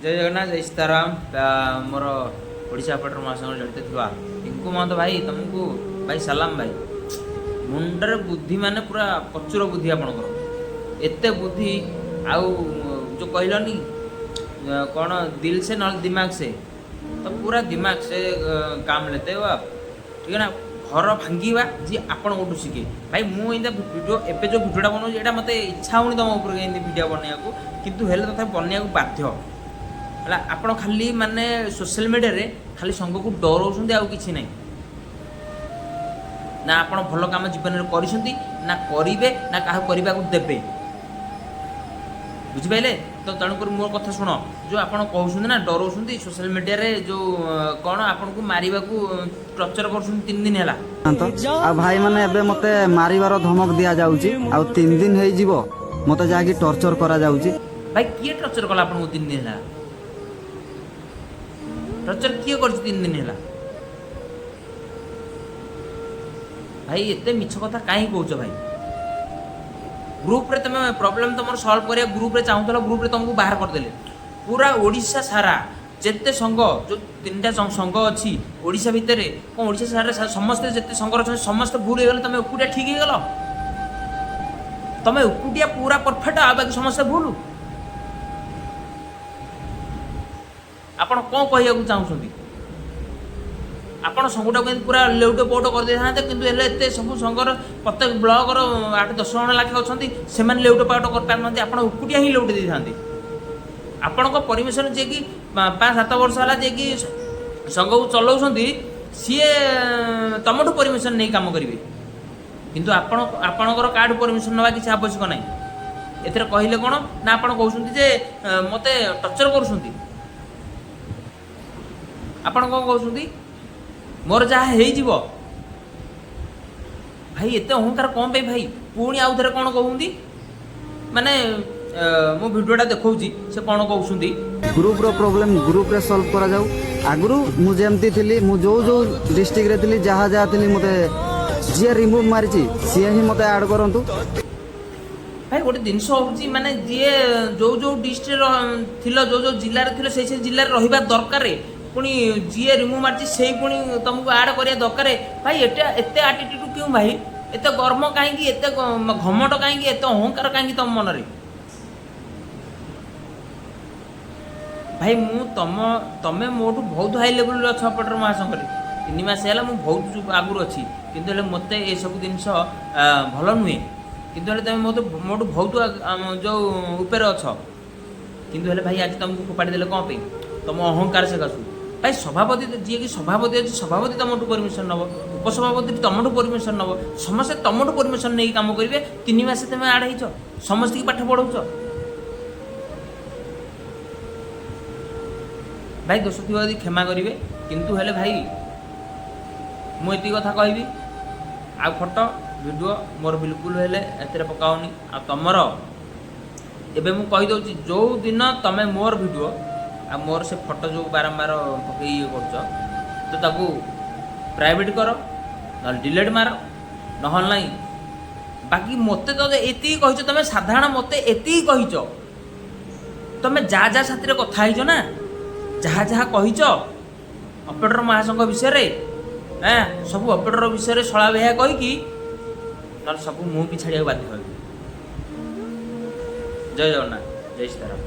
जय जगन्नाथ जय सीताराम मोर ओडिशा पटर महासंग जड़ित थी टिंकू महंत भाई तुमको भाई सलाम भाई मुंडर बुद्धि माने पूरा प्रचुर बुद्धि आपणकर एते बुद्धि आउ जो कहलनी कौन दिल से न दिमाग से तो पूरा दिमाग से काम लेते हो आप ठीक है ना। घर भांगा जी आपण गोटू शिखे भाई मुझे भिडियो एवं जो भिडियोटा बनाऊँ यहाँ मत इच्छा होनी तुम ऊपर भिडियो बनवाक कितु हेल्ले तथा बनवाक बाध्य है आपण खाली माने सोशल मीडिया रे खाली संघ को डराउछन्ती आउ किछि नै ना आपण भल काम जीवन में करिसन्ती ना करिवे ना काहा करबा को देबे बुझि पाइले। तो तेणुकर मोर कथा शुण जो आपण कहउछन्ती ना डराउछन्ती सोशल मीडिया रे जो कोन आपण को मारिबा को टर्चर करछन्ती 3 दिन हैला आ भाई माने एबे मते मारिबार धमक दिया जाउची आ 3 दिन हेई जीवो मते जाकी टर्चर करा जाउची। भाई किए टर्चर कला आपण को 3 दिन हैला टर्चर किए कर 3 दिन है भाई एते मिछ कथा कहीं कौच भाई ग्रुप रे तुम प्रॉब्लम तुम सॉल्व करिया ग्रुप रे चाहूल ग्रुप रे तुमको बाहर करदेले पूरा ओडिशा सारा जेते संघ जो 3टा संघ अच्छी ओडिशा भितर कौन ओडिशा सारा समस्ते जेते संघ अच्छा समस्ते भूल हो तुम एकुटिया ठीक हो गल तुम एकुटिया पूरा परफेक्ट आ बाकी समस्ते भूल आपण कौन कहू चाहूँगी आपण संघटा पूरा लेउट पोट कर दे था किंतु एते सब संघर प्रत्येक ब्लॉक 8-10 जन लाखे अच्छा से लेउट पाउट कर पार आप उकुटिया ही लेउट दे था आपण परमिशन जी कि 5-7 वर्ष है जी कि संघ को चलाउं सी तुमठू परमिशन नहीं काम करेंगे किंतु आपणकर कार्ड परमिशन नवा किसी आवश्यक ना एथरे कहले कौन ना आप कहते मत टर्चर कर आपण कौन कहते मोर जहाँ हो भाई एत अहंकार कौन पे भाई पुणी आउ थे कौन कहते माने मो भिडियोटा देखा से कौन कहते ग्रुप रो प्रॉब्लम ग्रुप रे सॉल्व करा जाऊ आगु मु जेमती थी मु जो जो डिस्ट्रिक्ट रे थी जहाँ जहाँ थी मते जी रिमूव मारी सी ही मते ऐड करंतु भाई गोटे जिनस हूँ माने जी जो जो डिस्ट्रिक्ट थी जो जो जिले में से जिले रहा दरकार पुणी जी रिमूव मार्च से पुणी तुमको आड करा दरकार भाई एते आटिट्यूड क्यों भाई एते गर्म कहीं एते घमट कहीं एते अहंकार कहीं तुम मन रे भाई मु तमे मोटू बहुत हाई लेवल अच्छ पटर महासंघ 3 मास है मुझे बहुत आगुरी अच्छी किंतु मत ये सब जिन भल नुहे किंतु तुम मोटू बहुत जो ऊपर अच्छ किंतु भाई आज तुमको फोपाड़ी देले कौन पे तुम अहंकार सकाशु भाई सभापति जी कि सभापति अच्छे सभापति तुमठू परमिशन नब उपसभापति तुमठू परमिशन नब समस्ते तुमठू परमिशन नहीं काम करेंगे 3 मास तुम आड हो समस्त की पाठ पढ़ाऊच भाई दोष थी यदि क्षमा करेंगे किंतु हेले भाई मुझे कथा कहबी आ फोटो वीडियो मोर बिल्कुल हेले एते पकाओनी आ तमर एबे मु कहि दउची जो दिन तमे मोर वीडियो आ मोर से फोटो जो बारंबार पकई ये कर तो ताकू प्राइवेट कर ना डिलीट मार नहल नहीं बाकी मते तो एति कहिछ तमे साधारण मते एति कहिछ तमे जा जा साथी रे कथा हिजो ना जहाँ जहाँ कहिछ ऑपरेटर महासंघ विषय रे सब ऑपरेटर विषय रे सला बेहा कहि सब मुँह भी छाड़िया बाध्य। जय जगन्नाथ जय सीताराम।